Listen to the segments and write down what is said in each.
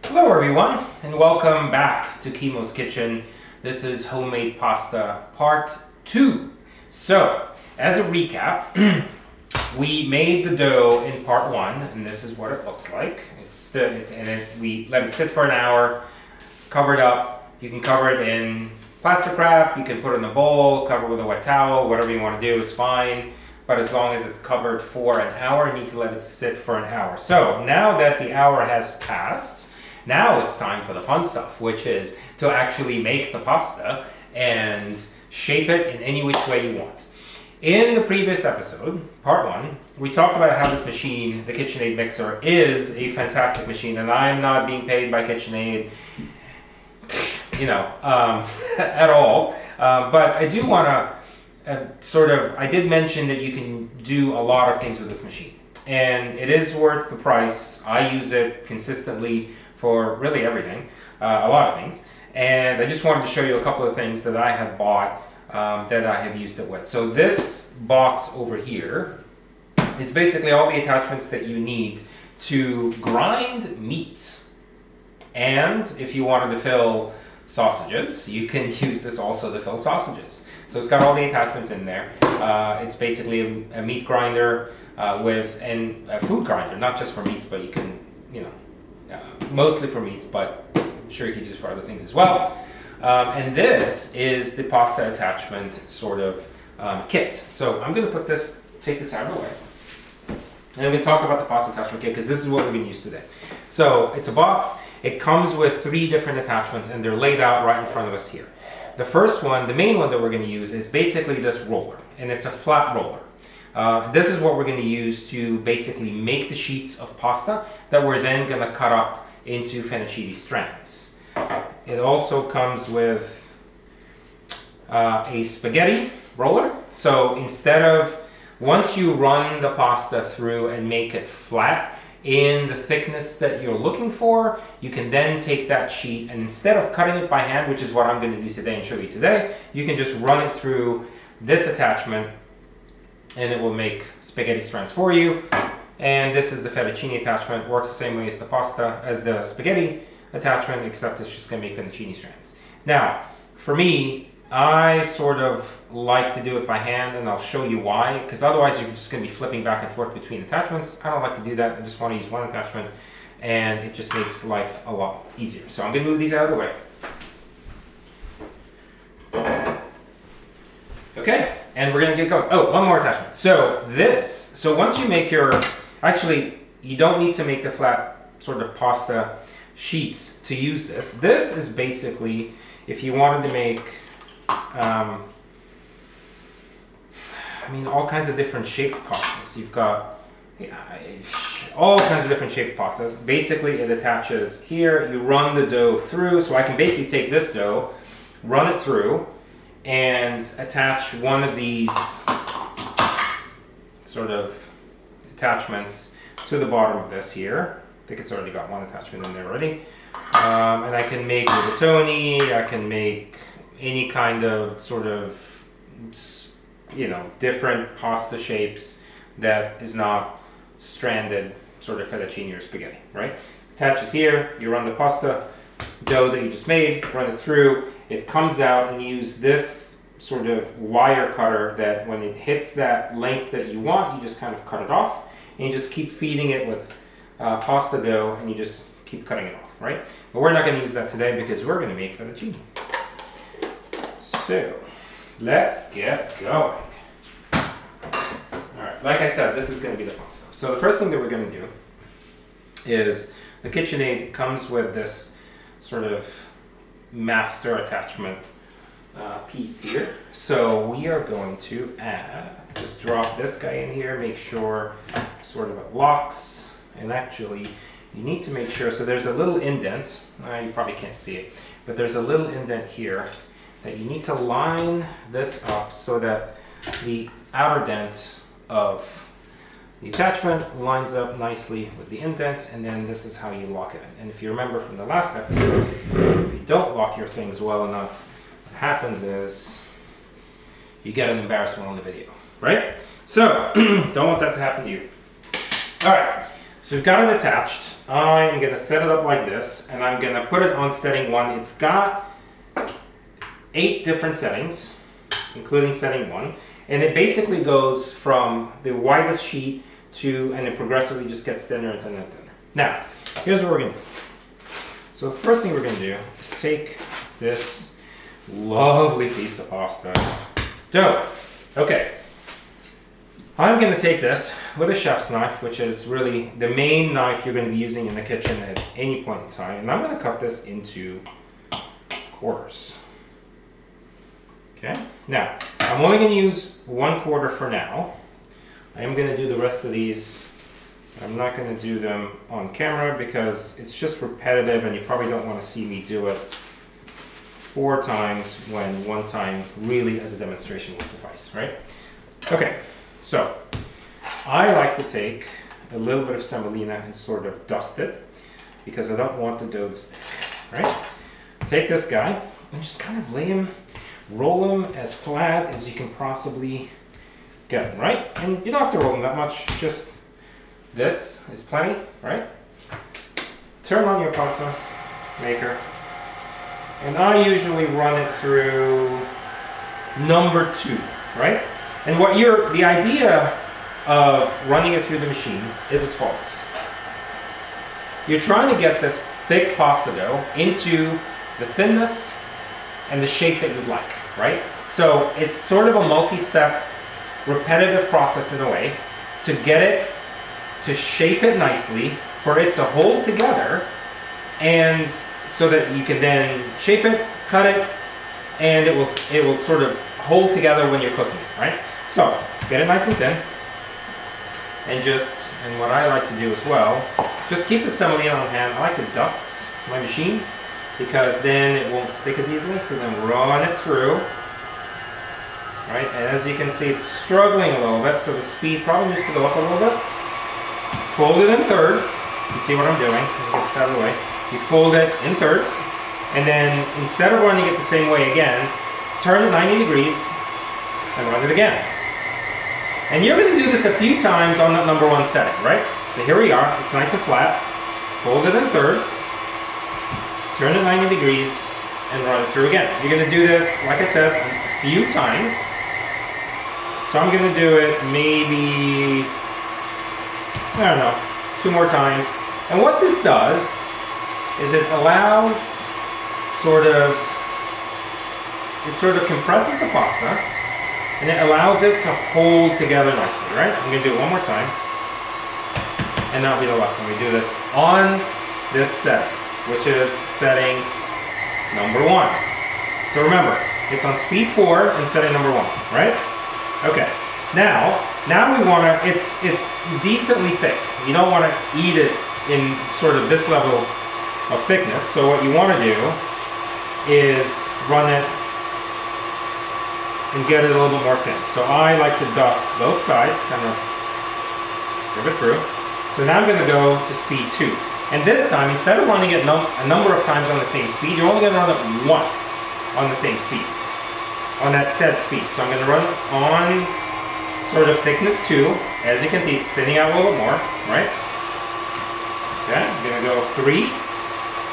Hello everyone, and welcome back to Kimo's Kitchen. This is homemade pasta part 2. So, as a recap, we made the dough in part 1, and this is what it looks like. We let it sit for an hour, covered up. You can cover it in plastic wrap, you can put it in a bowl, cover it with a wet towel, whatever you want to do is fine. But as long as it's covered for an hour, you need to let it sit for an hour. So, now that the hour has passed, now it's time for the fun stuff, which is to actually make the pasta and shape it in any which way you want. In the previous episode, part 1, we talked about how this machine, the KitchenAid mixer, is a fantastic machine, and I am not being paid by KitchenAid, at all. But I do want to I did mention that you can do a lot of things with this machine, and it is worth the price. I use it consistently for really everything, a lot of things, and I just wanted to show you a couple of things that I have bought that I have used it with. So this box over here is basically all the attachments that you need to grind meat, and if you wanted to fill sausages, you can use this also to fill sausages. So it's got all the attachments in there. It's basically a meat grinder and a food grinder, not just for meats, but you can, mostly for meats, but I'm sure you could use it for other things as well. And this is the pasta attachment kit. So I'm going to take this out of the way. And I'm going to talk about the pasta attachment kit because this is what we're going to use today. So it's a box. It comes with 3 different attachments and they're laid out right in front of us here. The first one, the main one that we're going to use is basically this roller, and it's a flat roller. This is what we're going to use to basically make the sheets of pasta that we're then going to cut up into fettuccine strands. It also comes with a spaghetti roller. So once you run the pasta through and make it flat in the thickness that you're looking for, you can then take that sheet and instead of cutting it by hand, which is what I'm going to do today and show you today, you can just run it through this attachment and it will make spaghetti strands for you. And this is the fettuccine attachment. Works the same way as the spaghetti attachment, except it's just going to make fettuccine strands. Now, for me, I like to do it by hand, and I'll show you why, because otherwise you're just going to be flipping back and forth between attachments. I don't like to do that. I just want to use one attachment, and it just makes life a lot easier. So I'm going to move these out of the way. Okay, and we're going to get going. Oh, one more attachment. So once you make you don't need to make the flat pasta sheets to use this. This is basically, if you wanted to make all kinds of different shaped pastas. You've got all kinds of different shaped pastas. Basically, it attaches here. You run the dough through. So I can basically take this dough, run it through, and attach one of these attachments to the bottom of this here. I think it's already got one attachment in there already. And I can make rigatoni. I can make any kind of different pasta shapes that is not stranded fettuccine or spaghetti, right? Attaches here, you run the pasta dough that you just made, run it through, it comes out, and you use this wire cutter that when it hits that length that you want, you just kind of cut it off, and you just keep feeding it with pasta dough, and you just keep cutting it off, right? But we're not going to use that today because we're going to make fettuccine. So, let's get going. Alright, like I said, this is going to be the fun stuff. So the first thing that we're going to do is the KitchenAid comes with this master attachment piece here. So we are going to just drop this guy in here, make sure it locks, and actually you need to make sure, so there's a little indent, you probably can't see it, but there's a little indent here that you need to line this up so that the outer dent of the attachment lines up nicely with the indent, and then this is how you lock it. And if you remember from the last episode, if you don't lock your things well enough, what happens is you get an embarrassment on the video, right? So, don't want that to happen to you. All right, so we've got it attached. I'm going to set it up like this, and I'm going to put it on setting 1. It's got 8 different settings, including setting 1, and it basically goes from the widest sheet to, and it progressively just gets thinner and thinner and thinner. Now, here's what we're going to do. So the first thing we're going to do is take this lovely piece of pasta dough. Okay. I'm going to take this with a chef's knife, which is really the main knife you're going to be using in the kitchen at any point in time. And I'm going to cut this into quarters. Okay. Now, I'm only going to use 1/4 for now. I am going to do the rest of these. I'm not going to do them on camera because it's just repetitive and you probably don't want to see me do it 4 times when 1 time really as a demonstration will suffice, right? Okay, so I like to take a little bit of semolina and sort of dust it because I don't want the dough to stick, right? Take this guy and just kind of lay him, roll him as flat as you can possibly get him, right? And you don't have to roll him that much, just this is plenty, right? Turn on your pasta maker, and I usually run it through number 2, right? And the idea of running it through the machine is as follows. You're trying to get this thick pasta dough into the thinness and the shape that you'd like, right? So it's sort of a multi-step, repetitive process in a way to get it, to shape it nicely, for it to hold together, and so that you can then shape it, cut it, and it will sort of hold together when you're cooking it, right? So get it nice and thin, and what I like to do as well, just keep the semolina on hand. I like to dust my machine because then it won't stick as easily. So then run it through, right? And as you can see, it's struggling a little bit, so the speed probably needs to go up a little bit. Fold it in thirds. You see what I'm doing? Let me get this out of the way. You fold it in thirds, and then instead of running it the same way again, turn it 90 degrees and run it again. And you're going to do this a few times on that number 1 setting, right? So here we are. It's nice and flat. Fold it in thirds, turn it 90 degrees, and run it through again. You're going to do this, like I said, a few times. So I'm going to do it maybe, I don't know, 2 more times. And what this does is it allows it sort of compresses the pasta, and it allows it to hold together nicely, right? I'm going to do it 1 more time, and that'll be the last time we do this on this setting, which is setting number 1. So remember, it's on speed 4 and setting number 1, right? Okay. Now we want to, it's decently thick. You don't want to eat it in sort of this level of thickness. So what you want to do is run it and get it a little bit more thin. So I like to dust both sides, kind of rub it through. So now I'm going to go to speed 2. And this time, instead of running it a number of times on the same speed, you're only going to run it once on the same speed, on that set speed. So I'm going to run it on sort of thickness 2. As you can see, it's thinning out a little bit more, right? Okay, I'm going to go 3.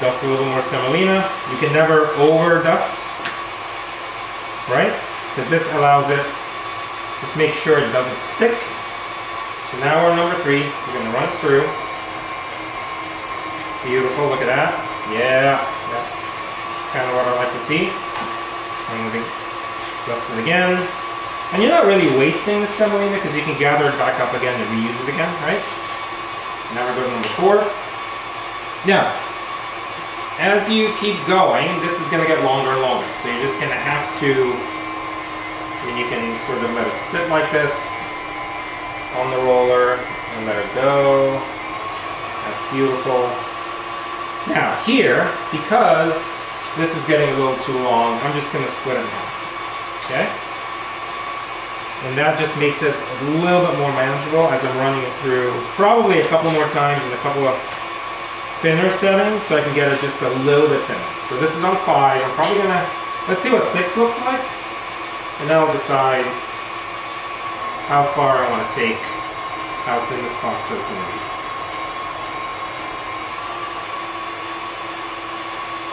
Dust a little more semolina. You can never over dust, right? Because this allows it, just make sure it doesn't stick. So now we're on number 3. We're going to run it through. Beautiful, look at that. Yeah, that's kind of what I like to see. I'm going to dust it again. And you're not really wasting the semolina because you can gather it back up again and reuse it again, right? So now we're going to number 4. Now, as you keep going, this is going to get longer and longer. So you're just going to have to, and you can sort of let it sit like this on the roller and let it go. That's beautiful. Now here, because this is getting a little too long, I'm just going to split it in half. Okay? And that just makes it a little bit more manageable as I'm running it through probably a couple more times in a couple of thinner settings so I can get it just a little bit thinner. So this is on 5. I'm probably going to, let's see what 6 looks like. And then I'll decide how far I want to take, how thin this pasta is going to be.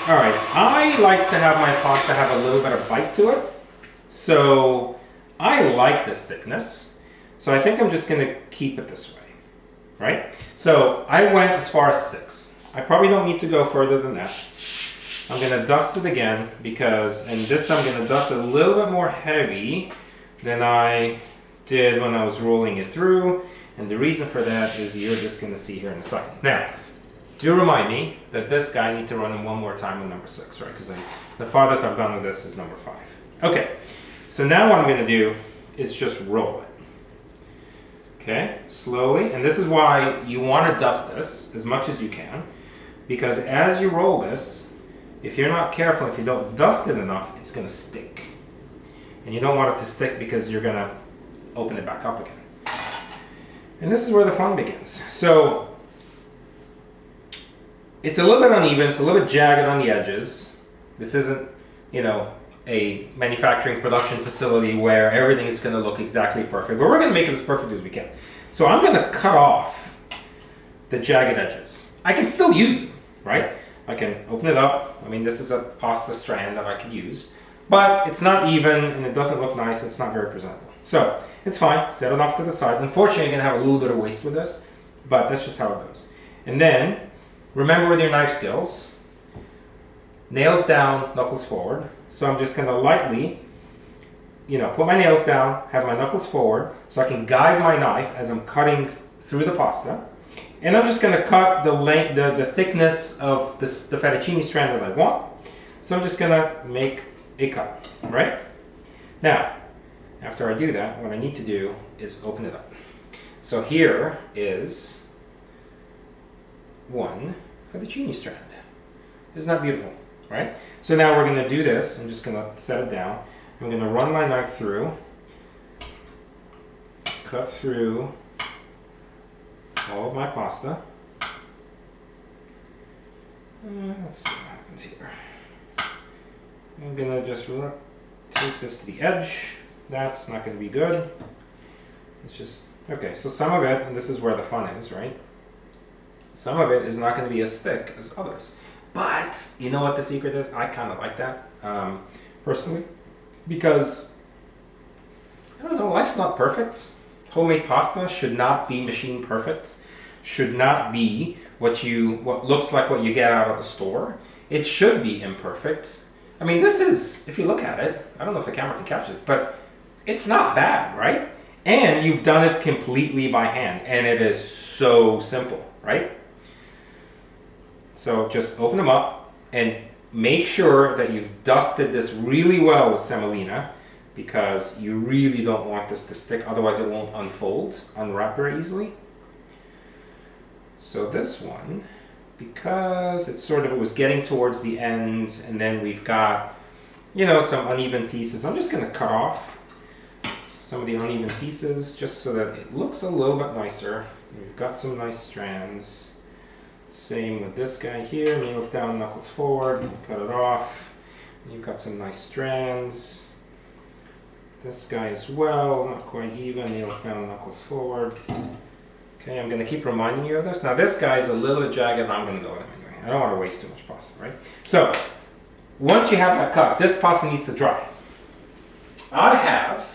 All right, I like to have my pasta have a little bit of bite to it. So I like this thickness. So I think I'm just gonna keep it this way, right? So I went as far as 6. I probably don't need to go further than that. I'm gonna dust it again because, and this time I'm gonna dust it a little bit more heavy than I did when I was rolling it through. And the reason for that is you're just gonna see here in a second. Now, do remind me that this guy, I need to run him one more time with number 6, right? Because the farthest I've gone with this is number 5. Okay, so now what I'm gonna do is just roll it. Okay, slowly, and this is why you wanna dust this as much as you can, because as you roll this, if you're not careful, if you don't dust it enough, it's gonna stick. And you don't want it to stick because you're gonna open it back up again. And this is where the fun begins. So, it's a little bit uneven, it's a little bit jagged on the edges. This isn't, a manufacturing production facility where everything is gonna look exactly perfect, but we're gonna make it as perfect as we can. So I'm gonna cut off the jagged edges. I can still use them, right? I can open it up. I mean, this is a pasta strand that I could use, but it's not even and it doesn't look nice. It's not very presentable. So it's fine, set it off to the side. Unfortunately, you're gonna have a little bit of waste with this, but that's just how it goes. And then, remember with your knife skills, nails down, knuckles forward. So I'm just gonna lightly, put my nails down, have my knuckles forward, so I can guide my knife as I'm cutting through the pasta. And I'm just gonna cut the length, the thickness of the fettuccine strand that I want. So I'm just gonna make a cut, right? Now, after I do that, what I need to do is open it up. So here is one fettuccine strand. Isn't that beautiful, right? So now we're gonna do this. I'm just gonna set it down. I'm gonna run my knife through, cut through all of my pasta. Let's see what happens here. I'm gonna just take this to the edge. That's not gonna be good. It's just, okay, so some of it, and this is where the fun is, right? Some of it is not gonna be as thick as others. But, you know what the secret is? I kind of like that, personally, because, I don't know, life's not perfect. Homemade pasta should not be machine perfect, should not be what looks like what you get out of the store. It should be imperfect. I mean, this is, if you look at it, I don't know if the camera can catch this, but it's not bad, right? And you've done it completely by hand, and it is so simple, right? So just open them up and make sure that you've dusted this really well with semolina, because you really don't want this to stick, otherwise it won't unwrap very easily. So this one, because it was getting towards the end, and then we've got, some uneven pieces, I'm just gonna cut off some of the uneven pieces just so that it looks a little bit nicer. We've got some nice strands. Same with this guy here, nails down, knuckles forward, cut it off. You've got some nice strands. This guy as well, not quite even, nails down, knuckles forward. Okay, I'm gonna keep reminding you of this. Now this guy is a little bit jagged, but I'm gonna go with him anyway. I don't wanna waste too much pasta, right? So, once you have that cut, this pasta needs to dry. I have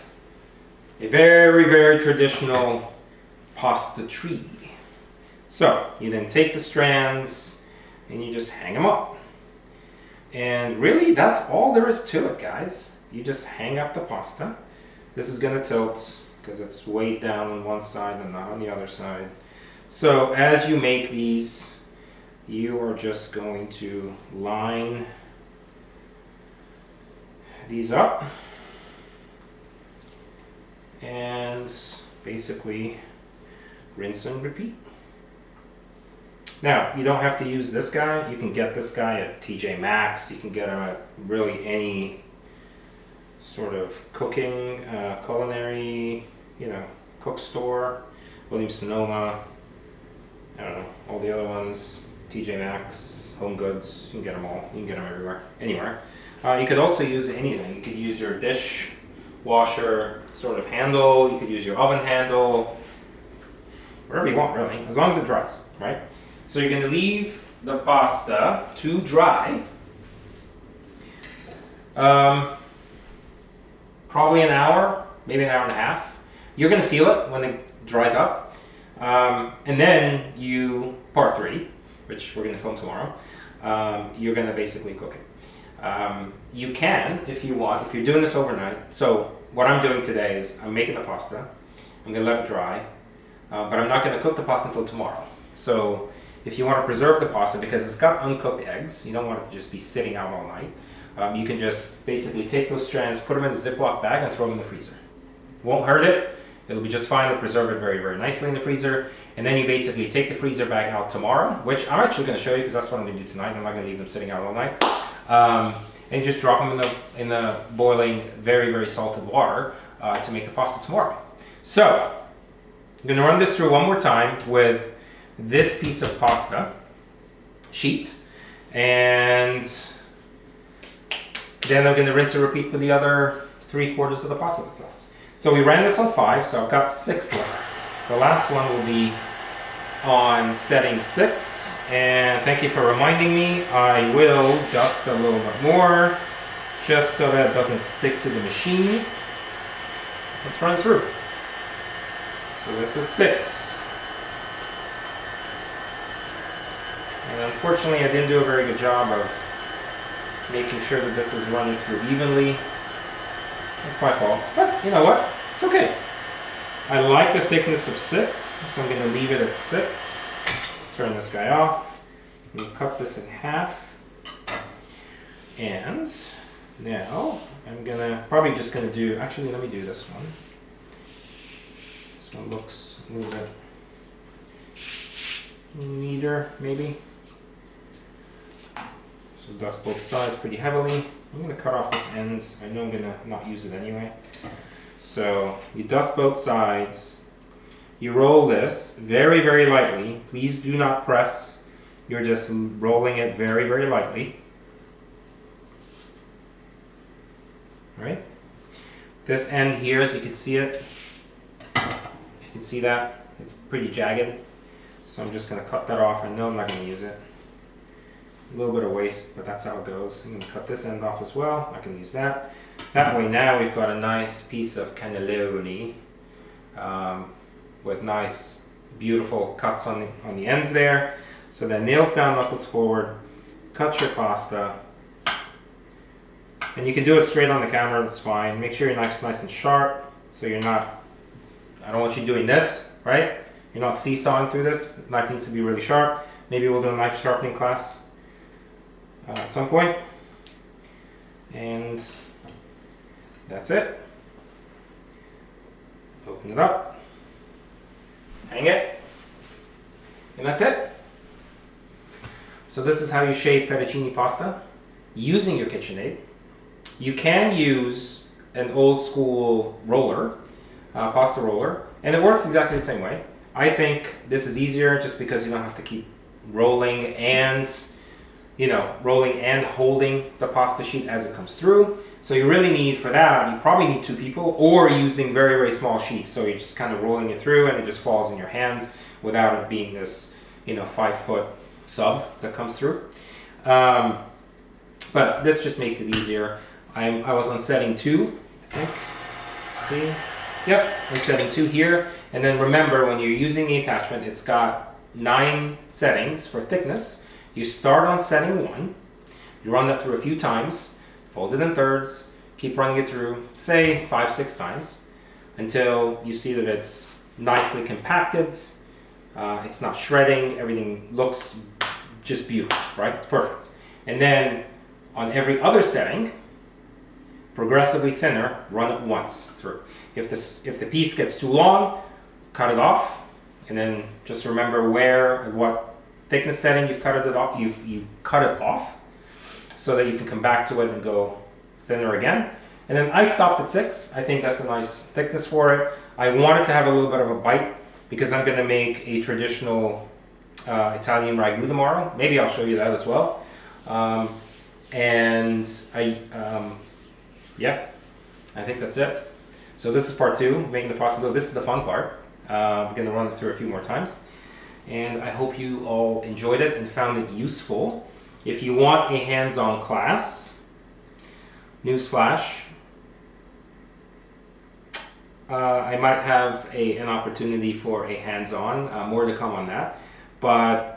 a very, very traditional pasta tree. So, you then take the strands and you just hang them up. And really, that's all there is to it, guys. You just hang up the pasta. This is gonna tilt because it's weighed down on one side and not on the other side. So as you make these, you are just going to line these up and basically rinse and repeat. Now, you don't have to use this guy. You can get this guy at TJ Maxx. You can get him at really any sort of cooking, culinary, cook store. Williams Sonoma, I don't know, all the other ones, TJ Maxx, Home Goods, you can get them all. You can get them everywhere, anywhere. You could also use anything. You could use your dishwasher sort of handle. You could use your oven handle. Wherever you want, really, as long as it dries, right? So you're going to leave the pasta to dry Probably an hour, maybe an hour and a half. You're going to feel it when it dries up. And then part 3, which we're going to film tomorrow, you're going to basically cook it. You can, if you want, if you're doing this overnight. So what I'm doing today is I'm making the pasta. I'm going to let it dry, but I'm not going to cook the pasta until tomorrow. So if you want to preserve the pasta, because it's got uncooked eggs, you don't want it to just be sitting out all night. You can just basically take those strands, put them in a Ziploc bag, and throw them in the freezer. Won't hurt it. It'll be just fine. It'll preserve it very, very nicely in the freezer. And then you basically take the freezer bag out tomorrow, which I'm actually going to show you because that's what I'm going to do tonight. I'm not going to leave them sitting out all night. And just drop them in the boiling, very, very salted water to make the pasta tomorrow. So I'm going to run this through one more time with this piece of pasta sheet, and then I'm going to rinse and repeat with the other 3/4 of the pasta that's left. So we ran this on 5, so I've got 6 left. The last one will be on setting 6, and thank you for reminding me. I will dust a little bit more just so that it doesn't stick to the machine. Let's run through. So this is 6. And unfortunately I didn't do a very good job of making sure that this is running through evenly. That's my fault, but you know what? It's okay. I like the thickness of 6, so I'm going to leave it at 6. Turn this guy off. We'll cut this in half. And now I'm probably just going to do, actually let me do this one. This one looks a little bit neater, maybe. So dust both sides pretty heavily. I'm going to cut off this end. I know I'm going to not use it anyway. So you dust both sides. You roll this very, very lightly. Please do not press. You're just rolling it very, very lightly. Right? This end here, as you can see it, you can see that it's pretty jagged. So I'm just going to cut that off. I know I'm not going to use it. A little bit of waste, but that's how it goes. I'm going to cut this end off as well. I can use that. That way now we've got a nice piece of cannelloni with nice, beautiful cuts on the ends there. So then nails down, knuckles forward, cut your pasta. And you can do it straight on the camera, that's fine. Make sure your knife's nice and sharp, so you're not, I don't want you doing this, right? You're not seesawing through this. The knife needs to be really sharp. Maybe we'll do a knife sharpening class at some point. And that's it. Open it up, hang it, and that's it. So this is how you shape fettuccine pasta using your KitchenAid. You can use an old school roller, pasta roller, and it works exactly the same way. I think this is easier just because you don't have to keep rolling and holding the pasta sheet as it comes through. So you really need, for that, you probably need 2 people, or using very, very small sheets. So you're just kind of rolling it through and it just falls in your hand without it being this, 5-foot sub that comes through. But this just makes it easier. I was on setting 2, I think. See? Yep, I'm setting 2 here. And then remember, when you're using the attachment, it's got 9 settings for thickness. You start on setting 1, you run that through a few times, fold it in thirds, keep running it through, say 5-6 times, until you see that it's nicely compacted, it's not shredding, everything looks just beautiful, right? It's perfect. And then on every other setting, progressively thinner, run it once through. If the piece gets too long, cut it off, and then just remember what thickness setting you've cut it off. You cut it off so that you can come back to it and go thinner again. And then I stopped at 6. I think that's a nice thickness for it. I wanted to have a little bit of a bite because I'm going to make a traditional Italian ragu tomorrow. Maybe I'll show you that as well. And I think that's it. So this is part 2, making the pasta dough. This is the fun part. I'm going to run it through a few more times. And I hope you all enjoyed it and found it useful. If you want a hands-on class, Newsflash, I might have an opportunity for a hands-on, more to come on that, but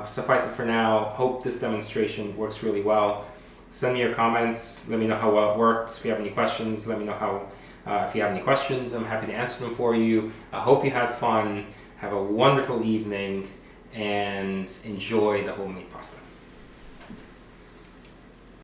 suffice it for now. Hope this demonstration works really well. Send me your comments, let me know how well it worked. If you have any questions, let me know how. If you have any questions, I'm happy to answer them for you. I hope you had fun. Have a wonderful evening and enjoy the homemade pasta.